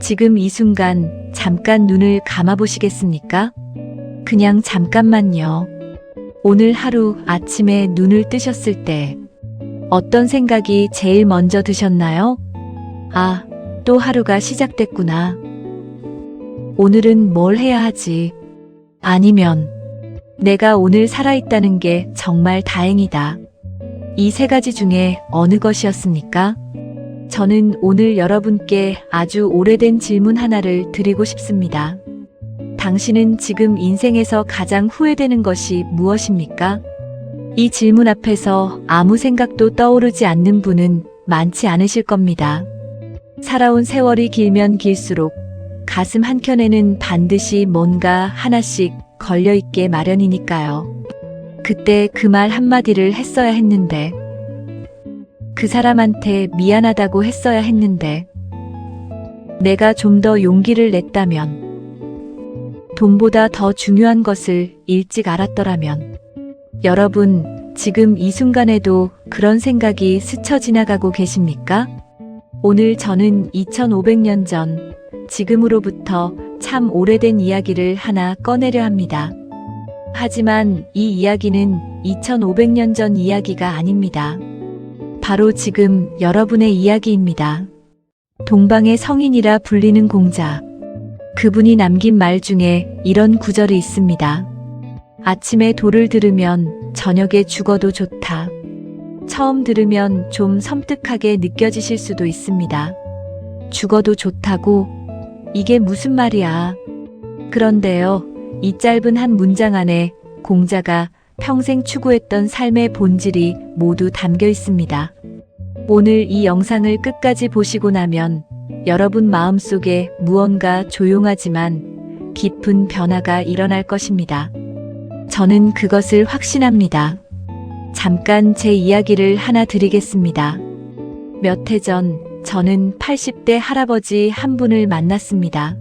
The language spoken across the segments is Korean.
지금 이 순간 잠깐 눈을 감아보시겠습니까? 그냥 잠깐만요. 오늘 하루 아침에 눈을 뜨셨을 때 어떤 생각이 제일 먼저 드셨나요? 아, 또 하루가 시작됐구나. 오늘은 뭘 해야 하지? 아니면 내가 오늘 살아있다는 게 정말 다행이다. 이 세 가지 중에 어느 것이었습니까? 저는 오늘 여러분께 아주 오래된 질문 하나를 드리고 싶습니다. 당신은 지금 인생에서 가장 후회되는 것이 무엇입니까? 이 질문 앞에서 아무 생각도 떠오르지 않는 분은 많지 않으실 겁니다. 살아온 세월이 길면 길수록 가슴 한켠에는 반드시 뭔가 하나씩 걸려있게 마련이니까요. 그때 그 말 한마디를 했어야 했는데, 그 사람한테 미안하다고 했어야 했는데, 내가 좀 더 용기를 냈다면, 돈보다 더 중요한 것을 일찍 알았더라면, 여러분, 지금 이 순간에도 그런 생각이 스쳐 지나가고 계십니까? 오늘 저는 2500년 전, 지금으로부터 참 오래된 이야기를 하나 꺼내려 합니다. 하지만 이 이야기는 2500년 전 이야기가 아닙니다. 바로 지금 여러분의 이야기입니다. 동방의 성인이라 불리는 공자. 그분이 남긴 말 중에 이런 구절이 있습니다. 아침에 도를 들으면 저녁에 죽어도 좋다. 처음 들으면 좀 섬뜩하게 느껴지실 수도 있습니다. 죽어도 좋다고? 이게 무슨 말이야? 그런데요, 이 짧은 한 문장 안에 공자가 평생 추구했던 삶의 본질이 모두 담겨 있습니다. 오늘 이 영상을 끝까지 보시고 나면 여러분 마음속에 무언가 조용하지만 깊은 변화가 일어날 것입니다. 저는 그것을 확신합니다. 잠깐 제 이야기를 하나 드리겠습니다. 몇 해 전 저는 80대 할아버지 한 분을 만났습니다.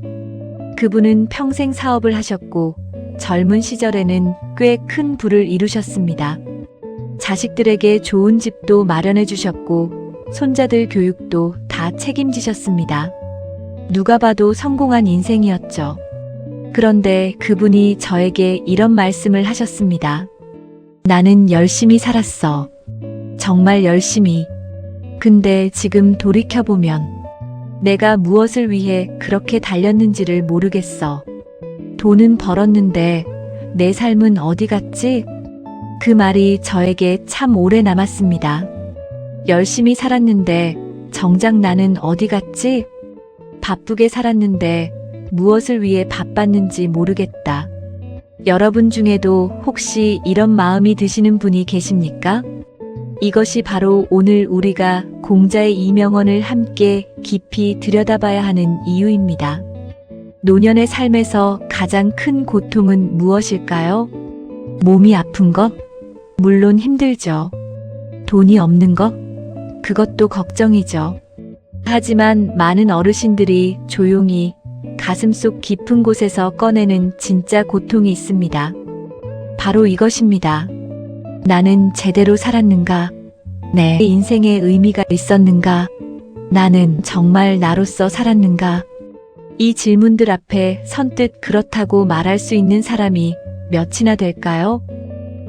그분은 평생 사업을 하셨고 젊은 시절에는 꽤 큰 부를 이루셨습니다. 자식들에게 좋은 집도 마련해 주셨고 손자들 교육도 다 책임지셨습니다. 누가 봐도 성공한 인생이었죠. 그런데 그분이 저에게 이런 말씀을 하셨습니다. 나는 열심히 살았어. 정말 열심히. 근데 지금 돌이켜보면 내가 무엇을 위해 그렇게 달렸는지를 모르겠어. 돈은 벌었는데 내 삶은 어디 갔지? 그 말이 저에게 참 오래 남았습니다. 열심히 살았는데 정작 나는 어디 갔지? 바쁘게 살았는데 무엇을 위해 바빴는지 모르겠다. 여러분 중에도 혹시 이런 마음이 드시는 분이 계십니까? 이것이 바로 오늘 우리가 공자의 이 명언을 함께 깊이 들여다봐야 하는 이유입니다. 노년의 삶에서 가장 큰 고통은 무엇일까요? 몸이 아픈 것? 물론 힘들죠. 돈이 없는 것? 그것도 걱정이죠. 하지만 많은 어르신들이 조용히 가슴속 깊은 곳에서 꺼내는 진짜 고통이 있습니다. 바로 이것입니다. 나는 제대로 살았는가? 내 인생에 의미가 있었는가? 나는 정말 나로서 살았는가? 이 질문들 앞에 선뜻 그렇다고 말할 수 있는 사람이 몇이나 될까요?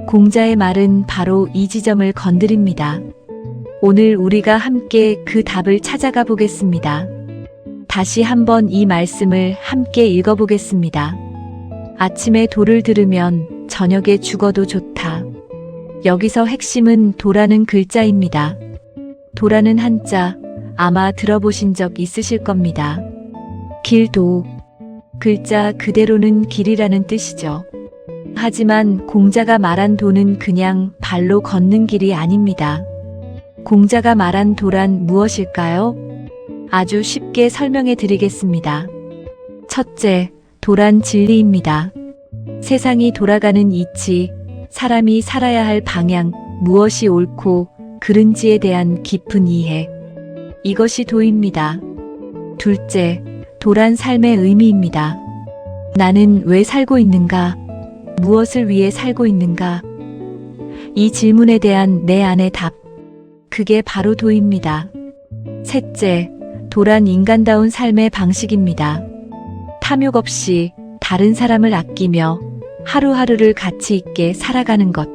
공자의 말은 바로 이 지점을 건드립니다. 오늘 우리가 함께 그 답을 찾아가 보겠습니다. 다시 한번 이 말씀을 함께 읽어보겠습니다. 아침에 도를 들으면 저녁에 죽어도 좋다. 여기서 핵심은 도라는 글자입니다. 도라는 한자 아마 들어보신 적 있으실 겁니다. 길도. 글자 그대로는 길이라는 뜻이죠. 하지만 공자가 말한 도는 그냥 발로 걷는 길이 아닙니다. 공자가 말한 도란 무엇일까요? 아주 쉽게 설명해 드리겠습니다. 첫째, 도란 진리입니다. 세상이 돌아가는 이치, 사람이 살아야 할 방향, 무엇이 옳고 그른지에 대한 깊은 이해. 이것이 도입니다. 둘째, 도란 삶의 의미입니다. 나는 왜 살고 있는가? 무엇을 위해 살고 있는가? 이 질문에 대한 내 안의 답. 그게 바로 도입니다. 셋째, 도란 인간다운 삶의 방식입니다. 탐욕 없이 다른 사람을 아끼며 하루하루를 가치 있게 살아가는 것.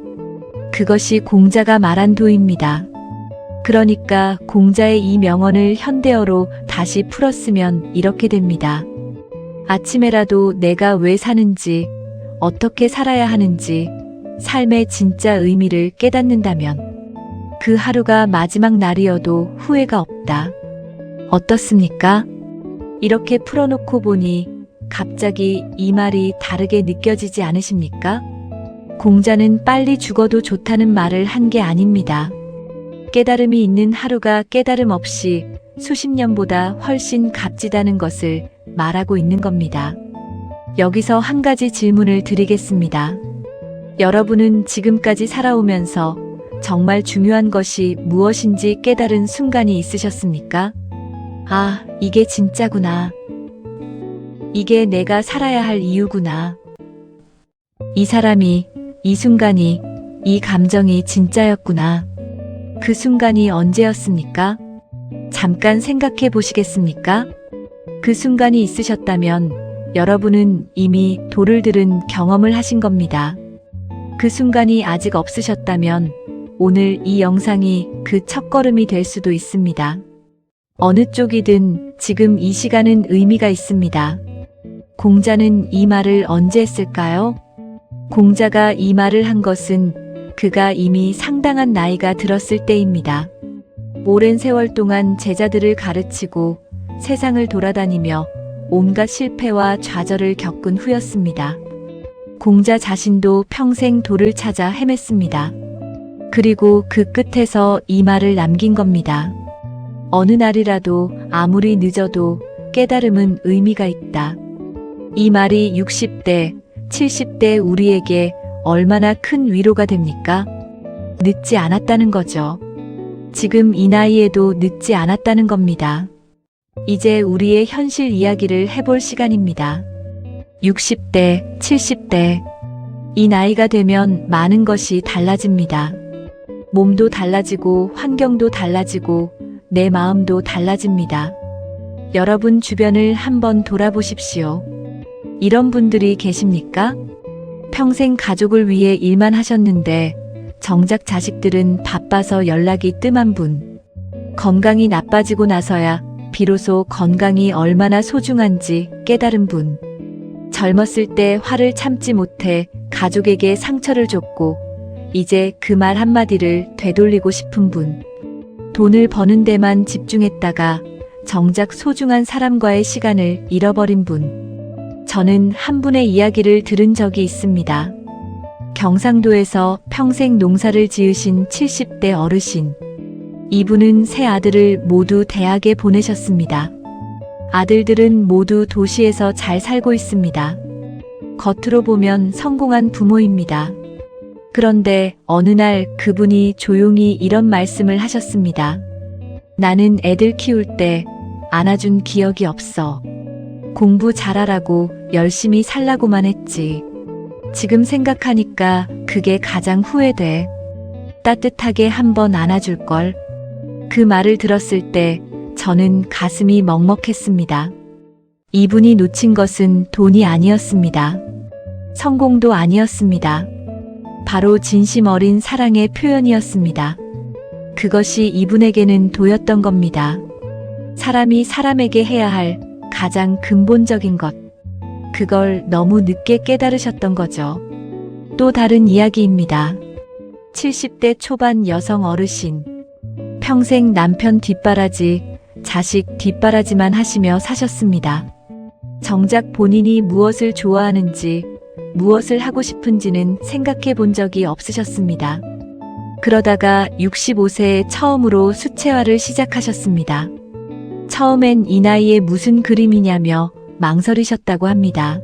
그것이 공자가 말한 도입니다. 그러니까 공자의 이 명언을 현대어로 다시 풀었으면 이렇게 됩니다. 아침에라도 내가 왜 사는지, 어떻게 살아야 하는지, 삶의 진짜 의미를 깨닫는다면 그 하루가 마지막 날이어도 후회가 없다. 어떻습니까? 이렇게 풀어놓고 보니 갑자기 이 말이 다르게 느껴지지 않으십니까? 공자는 빨리 죽어도 좋다는 말을 한 게 아닙니다. 깨달음이 있는 하루가 깨달음 없이 수십 년보다 훨씬 값지다는 것을 말하고 있는 겁니다. 여기서 한 가지 질문을 드리겠습니다. 여러분은 지금까지 살아오면서 정말 중요한 것이 무엇인지 깨달은 순간이 있으셨습니까? 아, 이게 진짜구나. 이게 내가 살아야 할 이유구나. 이 사람이, 이 순간이, 이 감정이 진짜였구나. 그 순간이 언제였습니까? 잠깐 생각해 보시겠습니까? 그 순간이 있으셨다면 여러분은 이미 도를 들은 경험을 하신 겁니다. 그 순간이 아직 없으셨다면 오늘 이 영상이 그 첫걸음이 될 수도 있습니다. 어느 쪽이든 지금 이 시간은 의미가 있습니다. 공자는 이 말을 언제 했을까요? 공자가 이 말을 한 것은 그가 이미 상당한 나이가 들었을 때입니다. 오랜 세월 동안 제자들을 가르치고 세상을 돌아다니며 온갖 실패와 좌절을 겪은 후였습니다. 공자 자신도 평생 도를 찾아 헤맸습니다. 그리고 그 끝에서 이 말을 남긴 겁니다. 어느 날이라도 아무리 늦어도 깨달음은 의미가 있다. 이 말이 60대, 70대 우리에게 얼마나 큰 위로가 됩니까? 늦지 않았다는 거죠. 지금 이 나이에도 늦지 않았다는 겁니다. 이제 우리의 현실 이야기를 해볼 시간입니다. 60대, 70대. 이 나이가 되면 많은 것이 달라집니다. 몸도 달라지고 환경도 달라지고 내 마음도 달라집니다. 여러분 주변을 한번 돌아보십시오. 이런 분들이 계십니까? 평생 가족을 위해 일만 하셨는데 정작 자식들은 바빠서 연락이 뜸한 분. 건강이 나빠지고 나서야 비로소 건강이 얼마나 소중한지 깨달은 분. 젊었을 때 화를 참지 못해 가족에게 상처를 줬고 이제 그 말 한마디를 되돌리고 싶은 분. 돈을 버는 데만 집중했다가 정작 소중한 사람과의 시간을 잃어버린 분. 저는 한 분의 이야기를 들은 적이 있습니다. 경상도에서 평생 농사를 지으신 70대 어르신. 이분은 세 아들을 모두 대학에 보내셨습니다. 아들들은 모두 도시에서 잘 살고 있습니다. 겉으로 보면 성공한 부모입니다. 그런데 어느 날 그분이 조용히 이런 말씀을 하셨습니다. 나는 애들 키울 때 안아준 기억이 없어. 공부 잘하라고 열심히 살라고만 했지. 지금 생각하니까 그게 가장 후회돼. 따뜻하게 한번 안아줄걸. 그 말을 들었을 때 저는 가슴이 먹먹했습니다. 이분이 놓친 것은 돈이 아니었습니다. 성공도 아니었습니다. 바로 진심 어린 사랑의 표현이었습니다. 그것이 이분에게는 도였던 겁니다. 사람이 사람에게 해야 할 가장 근본적인 것. 그걸 너무 늦게 깨달으셨던 거죠. 또 다른 이야기입니다. 70대 초반 여성 어르신. 평생 남편 뒷바라지, 자식 뒷바라지만 하시며 사셨습니다. 정작 본인이 무엇을 좋아하는지, 무엇을 하고 싶은지는 생각해 본 적이 없으셨습니다. 그러다가 65세에 처음으로 수채화를 시작하셨습니다. 처음엔 이 나이에 무슨 그림이냐며 망설이셨다고 합니다.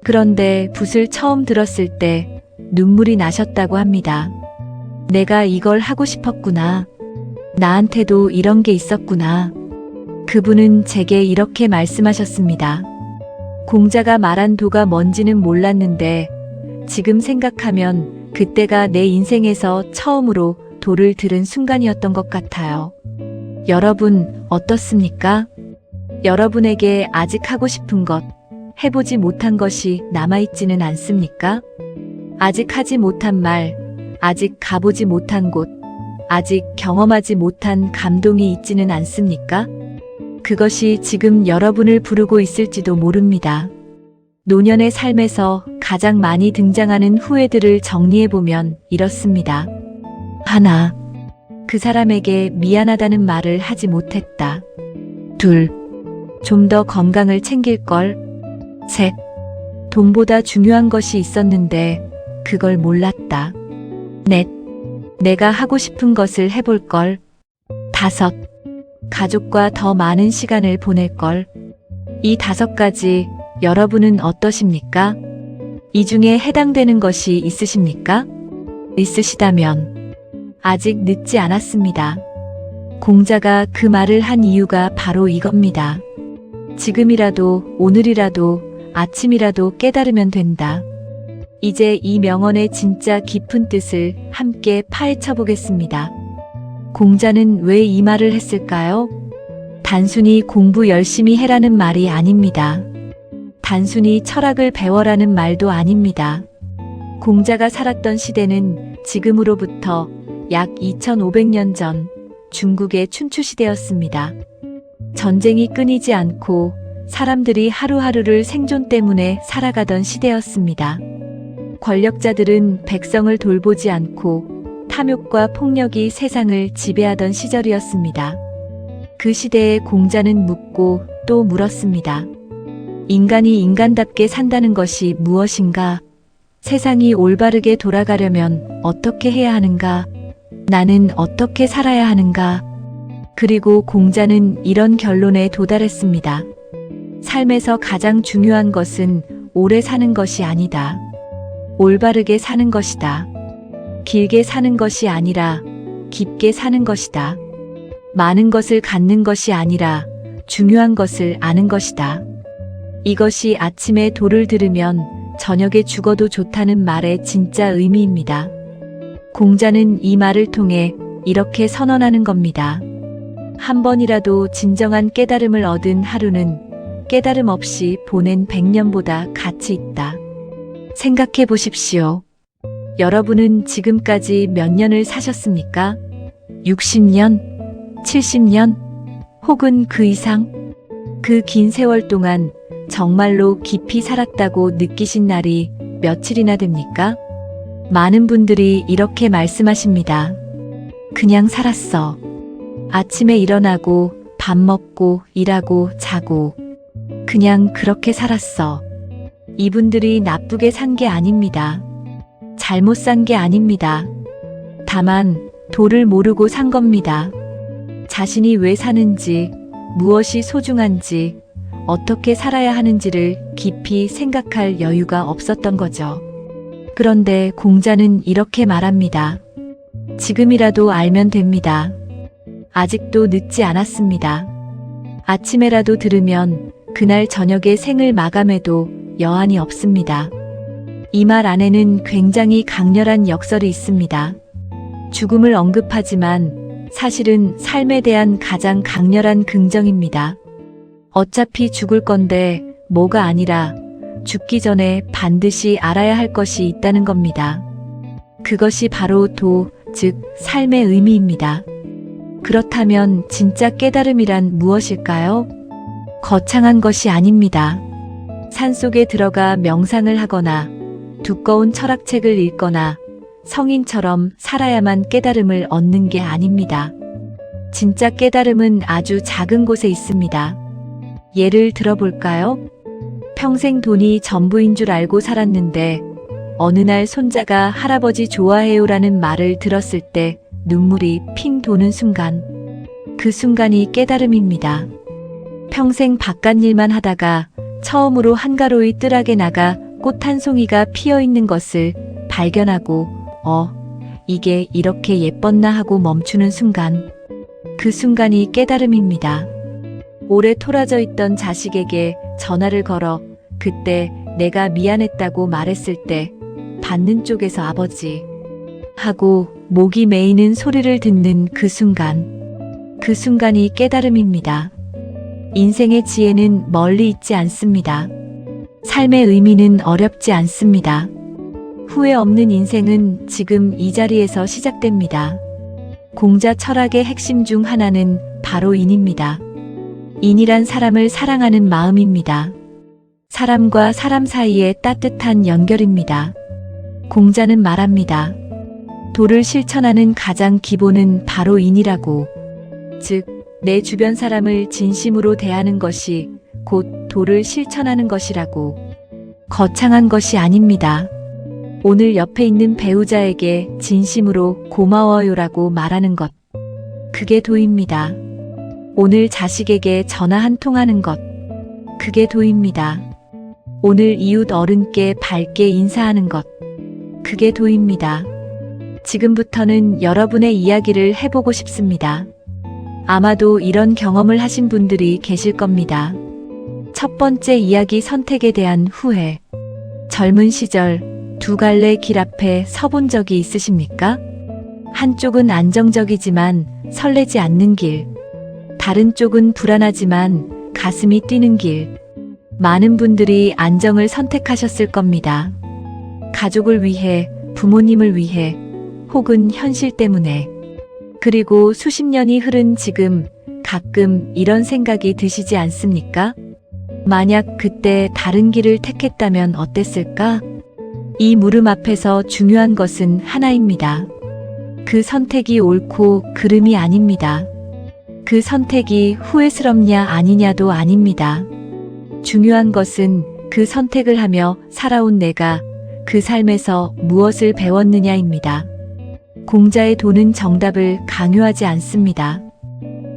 그런데 붓을 처음 들었을 때 눈물이 나셨다고 합니다. 내가 이걸 하고 싶었구나. 나한테도 이런 게 있었구나. 그분은 제게 이렇게 말씀하셨습니다. 공자가 말한 도가 뭔지는 몰랐는데 지금 생각하면 그때가 내 인생에서 처음으로 도를 들은 순간이었던 것 같아요. 여러분 어떻습니까? 여러분에게 아직 하고 싶은 것, 해보지 못한 것이 남아있지는 않습니까? 아직 하지 못한 말, 아직 가보지 못한 곳, 아직 경험하지 못한 감동이 있지는 않습니까? 그것이 지금 여러분을 부르고 있을지도 모릅니다. 노년의 삶에서 가장 많이 등장하는 후회들을 정리해보면 이렇습니다. 하나, 그 사람에게 미안하다는 말을 하지 못했다. 둘, 좀 더 건강을 챙길걸. 셋, 돈보다 중요한 것이 있었는데 그걸 몰랐다. 넷, 내가 하고 싶은 것을 해볼걸. 다섯, 가족과 더 많은 시간을 보낼걸. 이 5가지 여러분은 어떠십니까? 이 중에 해당되는 것이 있으십니까? 있으시다면 아직 늦지 않았습니다. 공자가 그 말을 한 이유가 바로 이겁니다. 지금이라도, 오늘이라도, 아침이라도 깨달으면 된다. 이제 이 명언의 진짜 깊은 뜻을 함께 파헤쳐 보겠습니다. 공자는 왜 이 말을 했을까요? 단순히 공부 열심히 해라는 말이 아닙니다. 단순히 철학을 배워라는 말도 아닙니다. 공자가 살았던 시대는 지금으로부터 약 2500년 전 중국의 춘추시대였습니다. 전쟁이 끊이지 않고 사람들이 하루하루를 생존 때문에 살아가던 시대였습니다. 권력자들은 백성을 돌보지 않고 탐욕과 폭력이 세상을 지배하던 시절이었습니다. 그 시대에 공자는 묻고 또 물었습니다. 인간이 인간답게 산다는 것이 무엇인가? 세상이 올바르게 돌아가려면 어떻게 해야 하는가? 나는 어떻게 살아야 하는가? 그리고 공자는 이런 결론에 도달했습니다. 삶에서 가장 중요한 것은 오래 사는 것이 아니다. 올바르게 사는 것이다. 길게 사는 것이 아니라 깊게 사는 것이다. 많은 것을 갖는 것이 아니라 중요한 것을 아는 것이다. 이것이 아침에 도를 들으면 저녁에 죽어도 좋다는 말의 진짜 의미입니다. 공자는 이 말을 통해 이렇게 선언하는 겁니다. 한 번이라도 진정한 깨달음을 얻은 하루는 깨달음 없이 보낸 100년보다 가치 있다. 생각해 보십시오. 여러분은 지금까지 몇 년을 사셨습니까? 60년? 70년? 혹은 그 이상? 그 긴 세월 동안 정말로 깊이 살았다고 느끼신 날이 며칠이나 됩니까? 많은 분들이 이렇게 말씀하십니다. 그냥 살았어. 아침에 일어나고 밥 먹고 일하고 자고 그냥 그렇게 살았어. 이분들이 나쁘게 산 게 아닙니다. 잘못 산 게 아닙니다. 다만 도를 모르고 산 겁니다. 자신이 왜 사는지, 무엇이 소중한지, 어떻게 살아야 하는지를 깊이 생각할 여유가 없었던 거죠. 그런데 공자는 이렇게 말합니다. 지금이라도 알면 됩니다. 아직도 늦지 않았습니다. 아침에라도 들으면 그날 저녁에 생을 마감해도 여한이 없습니다. 이 말 안에는 굉장히 강렬한 역설이 있습니다. 죽음을 언급하지만 사실은 삶에 대한 가장 강렬한 긍정입니다. 어차피 죽을 건데 뭐가 아니라 죽기 전에 반드시 알아야 할 것이 있다는 겁니다. 그것이 바로 도, 즉 삶의 의미입니다. 그렇다면 진짜 깨달음이란 무엇일까요? 거창한 것이 아닙니다. 산속에 들어가 명상을 하거나 두꺼운 철학책을 읽거나 성인처럼 살아야만 깨달음을 얻는 게 아닙니다. 진짜 깨달음은 아주 작은 곳에 있습니다. 예를 들어볼까요? 평생 돈이 전부인 줄 알고 살았는데 어느 날 손자가 할아버지 좋아해요라는 말을 들었을 때 눈물이 핑 도는 순간, 그 순간이 깨달음입니다. 평생 바깥일만 하다가 처음으로 한가로이 뜰하게 나가 꽃 한 송이가 피어있는 것을 발견하고 이게 이렇게 예뻤나 하고 멈추는 순간, 그 순간이 깨달음입니다. 오래 토라져 있던 자식에게 전화를 걸어 그때 내가 미안했다고 말했을 때 받는 쪽에서 아버지 하고 목이 메이는 소리를 듣는 그 순간, 그 순간이 깨달음입니다. 인생의 지혜는 멀리 있지 않습니다. 삶의 의미는 어렵지 않습니다. 후회 없는 인생은 지금 이 자리에서 시작됩니다. 공자 철학의 핵심 중 하나는 바로 인입니다. 인이란 사람을 사랑하는 마음입니다. 사람과 사람 사이의 따뜻한 연결입니다. 공자는 말합니다. 도를 실천하는 가장 기본은 바로 인이라고. 즉, 내 주변 사람을 진심으로 대하는 것이 곧 도를 실천하는 것이라고. 거창한 것이 아닙니다. 오늘 옆에 있는 배우자에게 진심으로 고마워요라고 말하는 것. 그게 도입니다. 오늘 자식에게 전화 한 통 하는 것. 그게 도입니다. 오늘 이웃 어른께 밝게 인사하는 것. 그게 도입니다. 지금부터는 여러분의 이야기를 해보고 싶습니다. 아마도 이런 경험을 하신 분들이 계실 겁니다. 첫 번째 이야기, 선택에 대한 후회. 젊은 시절 두 갈래 길 앞에 서본 적이 있으십니까? 한쪽은 안정적이지만 설레지 않는 길. 다른 쪽은 불안하지만 가슴이 뛰는 길. 많은 분들이 안정을 선택하셨을 겁니다. 가족을 위해, 부모님을 위해, 혹은 현실 때문에. 그리고 수십 년이 흐른 지금 가끔 이런 생각이 드시지 않습니까? 만약 그때 다른 길을 택했다면 어땠을까? 이 물음 앞에서 중요한 것은 하나입니다. 그 선택이 옳고 그름이 아닙니다. 그 선택이 후회스럽냐 아니냐도 아닙니다. 중요한 것은 그 선택을 하며 살아온 내가 그 삶에서 무엇을 배웠느냐입니다. 공자의 도는 정답을 강요하지 않습니다.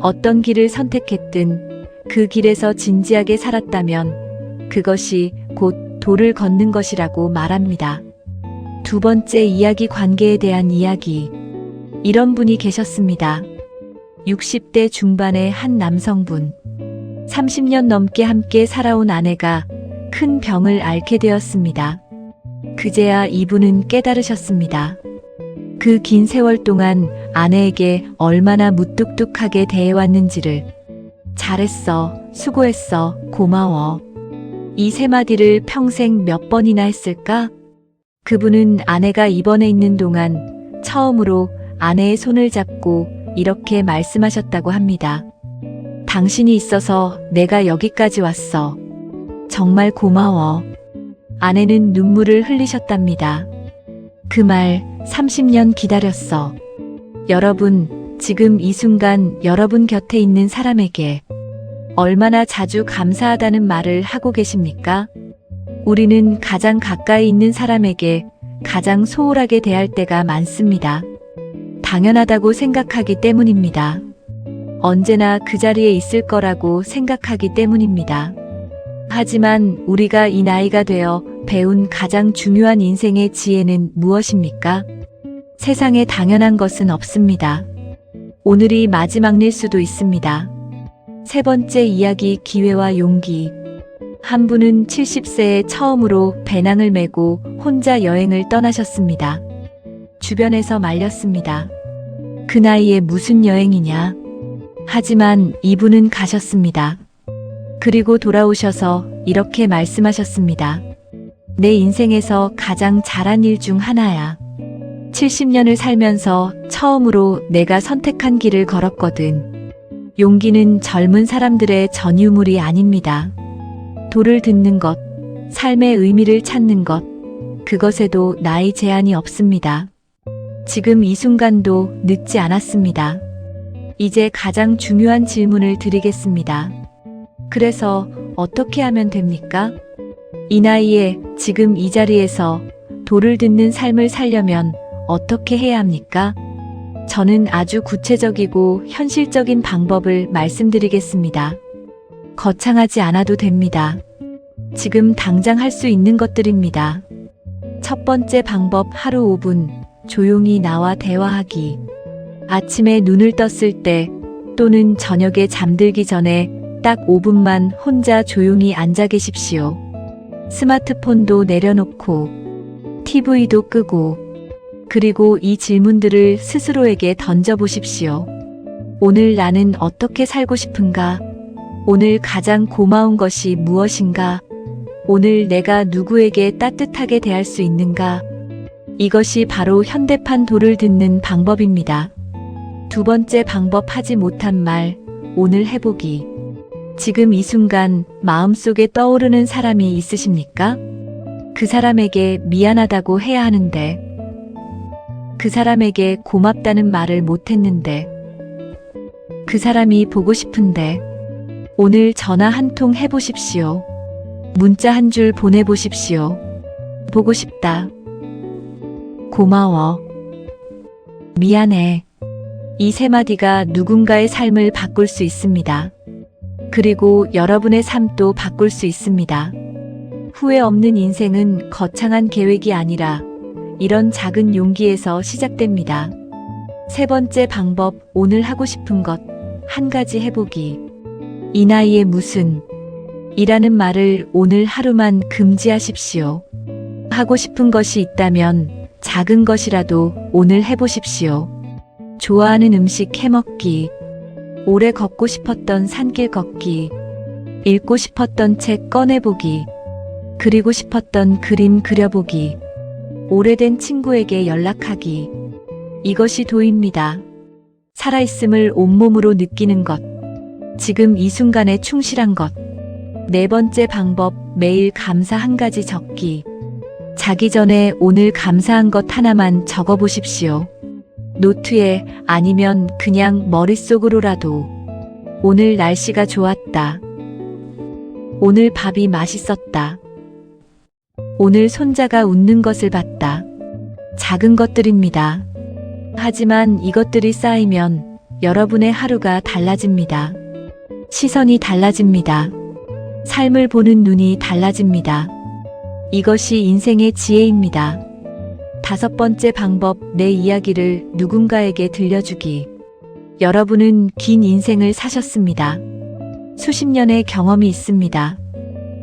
어떤 길을 선택했든 그 길에서 진지하게 살았다면 그것이 곧 도를 걷는 것이라고 말합니다. 두 번째 이야기, 관계에 대한 이야기. 이런 분이 계셨습니다. 60대 중반의 한 남성분. 30년 넘게 함께 살아온 아내가 큰 병을 앓게 되었습니다. 그제야 이분은 깨달으셨습니다. 그 긴 세월 동안 아내에게 얼마나 무뚝뚝하게 대해왔는지를. 잘했어, 수고했어, 고마워. 이 세 마디를 평생 몇 번이나 했을까? 그분은 아내가 입원해 있는 동안 처음으로 아내의 손을 잡고 이렇게 말씀하셨다고 합니다. 당신이 있어서 내가 여기까지 왔어. 정말 고마워. 아내는 눈물을 흘리셨답니다. 그 말 30년 기다렸어. 여러분, 지금 이 순간 여러분 곁에 있는 사람에게 얼마나 자주 감사하다는 말을 하고 계십니까? 우리는 가장 가까이 있는 사람에게 가장 소홀하게 대할 때가 많습니다. 당연하다고 생각하기 때문입니다. 언제나 그 자리에 있을 거라고 생각하기 때문입니다. 하지만 우리가 이 나이가 되어 배운 가장 중요한 인생의 지혜는 무엇입니까? 세상에 당연한 것은 없습니다. 오늘이 마지막일 수도 있습니다. 세 번째 이야기, 기회와 용기. 한 분은 70세에 처음으로 배낭을 메고 혼자 여행을 떠나셨습니다. 주변에서 말렸습니다. 그 나이에 무슨 여행이냐? 하지만 이분은 가셨습니다. 그리고 돌아오셔서 이렇게 말씀하셨습니다. 내 인생에서 가장 잘한 일 중 하나야. 70년을 살면서 처음으로 내가 선택한 길을 걸었거든. 용기는 젊은 사람들의 전유물이 아닙니다. 도를 듣는 것, 삶의 의미를 찾는 것, 그것에도 나이 제한이 없습니다. 지금 이 순간도 늦지 않았습니다. 이제 가장 중요한 질문을 드리겠습니다. 그래서 어떻게 하면 됩니까? 이 나이에 지금 이 자리에서 도를 듣는 삶을 살려면 어떻게 해야 합니까? 저는 아주 구체적이고 현실적인 방법을 말씀드리겠습니다. 거창하지 않아도 됩니다. 지금 당장 할 수 있는 것들입니다. 첫 번째 방법, 하루 5분 조용히 나와 대화하기. 아침에 눈을 떴을 때 또는 저녁에 잠들기 전에 딱 5분만 혼자 조용히 앉아 계십시오. 스마트폰도 내려놓고 TV도 끄고, 그리고 이 질문들을 스스로에게 던져보십시오. 오늘 나는 어떻게 살고 싶은가? 오늘 가장 고마운 것이 무엇인가? 오늘 내가 누구에게 따뜻하게 대할 수 있는가? 이것이 바로 현대판 도를 듣는 방법입니다. 두 번째 방법 하지 못한 말, 오늘 해보기. 지금 이 순간 마음속에 떠오르는 사람이 있으십니까? 그 사람에게 미안하다고 해야 하는데, 그 사람에게 고맙다는 말을 못했는데, 그 사람이 보고 싶은데, 오늘 전화 한 통 해보십시오. 문자 한 줄 보내보십시오. 보고 싶다. 고마워. 미안해. 이 세 마디가 누군가의 삶을 바꿀 수 있습니다. 그리고 여러분의 삶도 바꿀 수 있습니다. 후회 없는 인생은 거창한 계획이 아니라 이런 작은 용기에서 시작됩니다. 세 번째 방법, 오늘 하고 싶은 것, 한 가지 해보기. 이 나이에 무슨 이라는 말을 오늘 하루만 금지하십시오. 하고 싶은 것이 있다면 작은 것이라도 오늘 해보십시오. 좋아하는 음식 해먹기, 오래 걷고 싶었던 산길 걷기, 읽고 싶었던 책 꺼내보기, 그리고 싶었던 그림 그려보기, 오래된 친구에게 연락하기. 이것이 도입니다. 살아있음을 온몸으로 느끼는 것, 지금 이 순간에 충실한 것. 네 번째 방법, 매일 감사 한 가지 적기. 자기 전에 오늘 감사한 것 하나만 적어보십시오. 노트에 아니면 그냥 머릿속으로라도. 오늘 날씨가 좋았다. 오늘 밥이 맛있었다. 오늘 손자가 웃는 것을 봤다. 작은 것들입니다. 하지만 이것들이 쌓이면 여러분의 하루가 달라집니다. 시선이 달라집니다. 삶을 보는 눈이 달라집니다. 이것이 인생의 지혜입니다. 다섯 번째 방법, 내 이야기를 누군가에게 들려주기. 여러분은 긴 인생을 사셨습니다. 수십 년의 경험이 있습니다.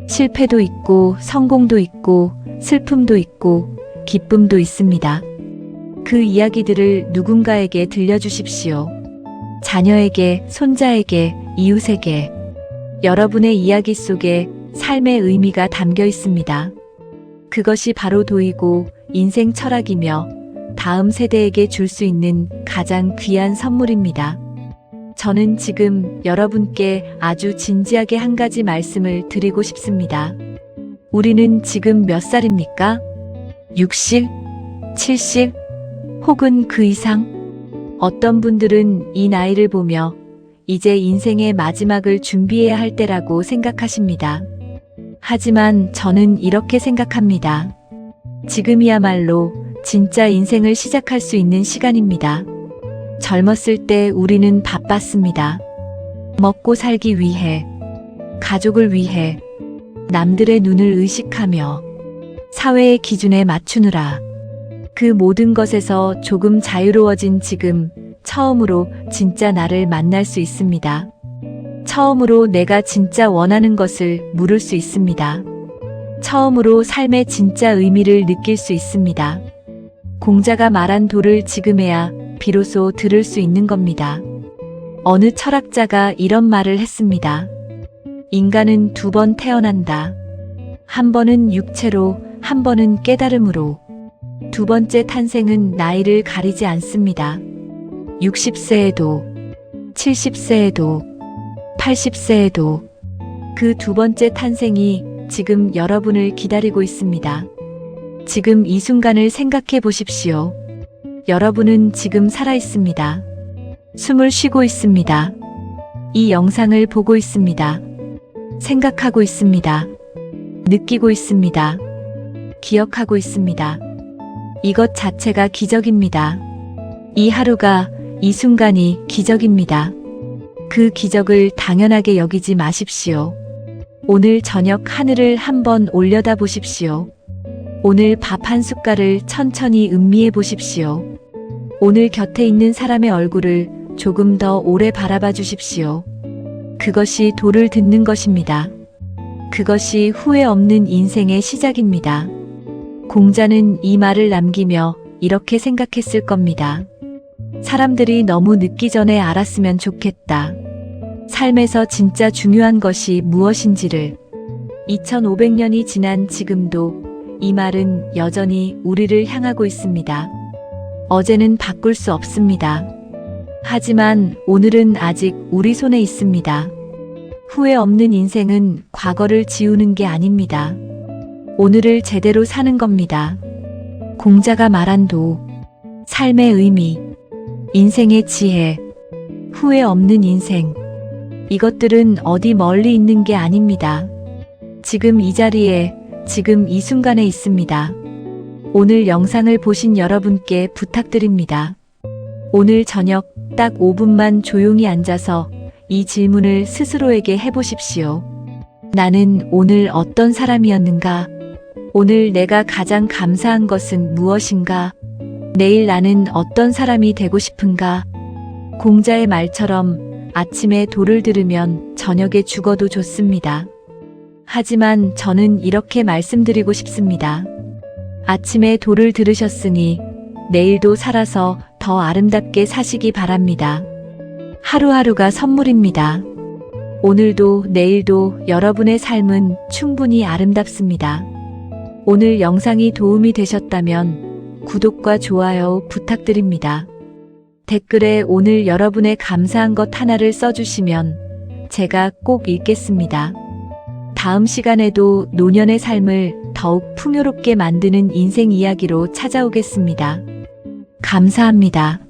실패도 있고, 성공도 있고, 슬픔도 있고, 기쁨도 있습니다. 그 이야기들을 누군가에게 들려주십시오. 자녀에게, 손자에게, 이웃에게. 여러분의 이야기 속에 삶의 의미가 담겨 있습니다. 그것이 바로 도이고 인생 철학이며 다음 세대에게 줄 수 있는 가장 귀한 선물입니다. 저는 지금 여러분께 아주 진지하게 한 가지 말씀을 드리고 싶습니다. 우리는 지금 몇 살입니까? 60? 70? 혹은 그 이상? 어떤 분들은 이 나이를 보며 이제 인생의 마지막을 준비해야 할 때라고 생각하십니다. 하지만 저는 이렇게 생각합니다. 지금이야말로 진짜 인생을 시작할 수 있는 시간입니다. 젊었을 때 우리는 바빴습니다. 먹고 살기 위해, 가족을 위해, 남들의 눈을 의식하며 사회의 기준에 맞추느라. 그 모든 것에서 조금 자유로워진 지금, 처음으로 진짜 나를 만날 수 있습니다. 처음으로 내가 진짜 원하는 것을 물을 수 있습니다. 처음으로 삶의 진짜 의미를 느낄 수 있습니다. 공자가 말한 도를 지금 해야 비로소 들을 수 있는 겁니다. 어느 철학자가 이런 말을 했습니다. 인간은 두 번 태어난다. 한 번은 육체로, 한 번은 깨달음으로. 두 번째 탄생은 나이를 가리지 않습니다. 60세에도, 70세에도, 80세에도 그 두 번째 탄생이 지금 여러분을 기다리고 있습니다. 지금 이 순간을 생각해 보십시오. 여러분은 지금 살아 있습니다. 숨을 쉬고 있습니다. 이 영상을 보고 있습니다. 생각하고 있습니다. 느끼고 있습니다. 기억하고 있습니다. 이것 자체가 기적입니다. 이 하루가, 이 순간이 기적입니다. 그 기적을 당연하게 여기지 마십시오. 오늘 저녁 하늘을 한번 올려다 보십시오. 오늘 밥 한 숟갈을 천천히 음미해 보십시오. 오늘 곁에 있는 사람의 얼굴을 조금 더 오래 바라봐 주십시오. 그것이 도를 듣는 것입니다. 그것이 후회 없는 인생의 시작입니다. 공자는 이 말을 남기며 이렇게 생각했을 겁니다. 사람들이 너무 늦기 전에 알았으면 좋겠다. 삶에서 진짜 중요한 것이 무엇인지를. 2500년이 지난 지금도 이 말은 여전히 우리를 향하고 있습니다. 어제는 바꿀 수 없습니다. 하지만 오늘은 아직 우리 손에 있습니다. 후회 없는 인생은 과거를 지우는 게 아닙니다. 오늘을 제대로 사는 겁니다. 공자가 말한 도, 삶의 의미, 인생의 지혜, 후회 없는 인생. 이것들은 어디 멀리 있는 게 아닙니다. 지금 이 자리에, 지금 이 순간에 있습니다. 오늘 영상을 보신 여러분께 부탁드립니다. 오늘 저녁 딱 5분만 조용히 앉아서 이 질문을 스스로에게 해보십시오. 나는 오늘 어떤 사람이었는가? 오늘 내가 가장 감사한 것은 무엇인가? 내일 나는 어떤 사람이 되고 싶은가? 공자의 말처럼 아침에 도를 들으면 저녁에 죽어도 좋습니다. 하지만 저는 이렇게 말씀드리고 싶습니다. 아침에 도를 들으셨으니 내일도 살아서 더 아름답게 사시기 바랍니다. 하루하루가 선물입니다. 오늘도 내일도 여러분의 삶은 충분히 아름답습니다. 오늘 영상이 도움이 되셨다면 구독과 좋아요 부탁드립니다. 댓글에 오늘 여러분의 감사한 것 하나를 써주시면 제가 꼭 읽겠습니다. 다음 시간에도 노년의 삶을 더욱 풍요롭게 만드는 인생 이야기로 찾아오겠습니다. 감사합니다.